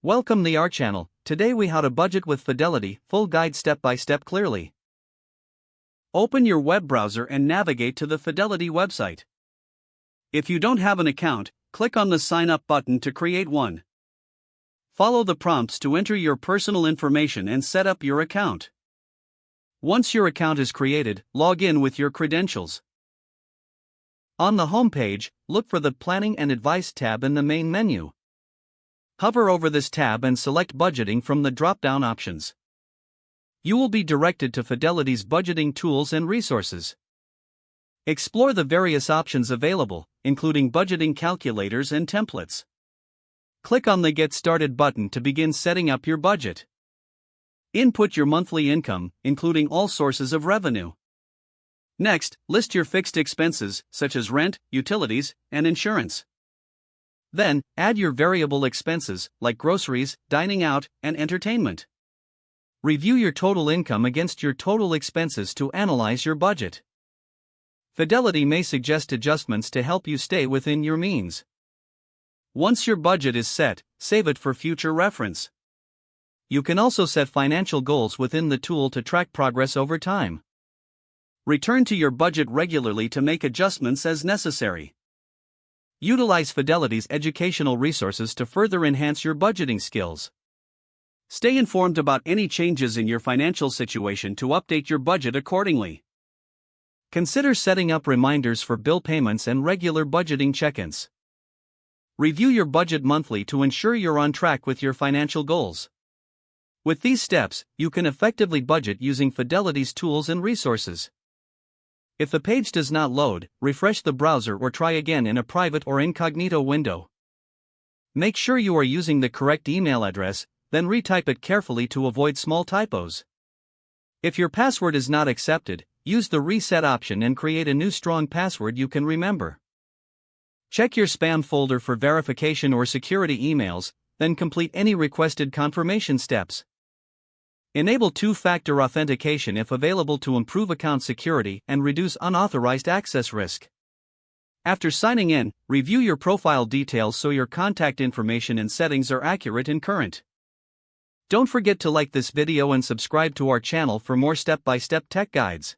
Welcome to our channel. Today we how to budget with Fidelity, full guide step by step clearly. Open your web browser and navigate to the Fidelity website. If you don't have an account, click on the sign up button to create one. Follow the prompts to enter your personal information and set up your account. Once your account is created, log in with your credentials. On the home page, look for the Planning and Advice tab in the main menu. Hover over this tab and select Budgeting from the drop-down options. You will be directed to Fidelity's budgeting tools and resources. Explore the various options available, including budgeting calculators and templates. Click on the Get Started button to begin setting up your budget. Input your monthly income, including all sources of revenue. Next, list your fixed expenses, such as rent, utilities, and insurance. Then, add your variable expenses, like groceries, dining out, and entertainment. Review your total income against your total expenses to analyze your budget. Fidelity may suggest adjustments to help you stay within your means. Once your budget is set, save it for future reference. You can also set financial goals within the tool to track progress over time. Return to your budget regularly to make adjustments as necessary. Utilize Fidelity's educational resources to further enhance your budgeting skills. Stay informed about any changes in your financial situation to update your budget accordingly. Consider setting up reminders for bill payments and regular budgeting check-ins. Review your budget monthly to ensure you're on track with your financial goals. With these steps, you can effectively budget using Fidelity's tools and resources. If the page does not load, refresh the browser or try again in a private or incognito window. Make sure you are using the correct email address, then retype it carefully to avoid small typos. If your password is not accepted, use the reset option and create a new strong password you can remember. Check your spam folder for verification or security emails, then complete any requested confirmation steps. Enable two-factor authentication if available to improve account security and reduce unauthorized access risk. After signing in, review your profile details so your contact information and settings are accurate and current. Don't forget to like this video and subscribe to our channel for more step-by-step tech guides.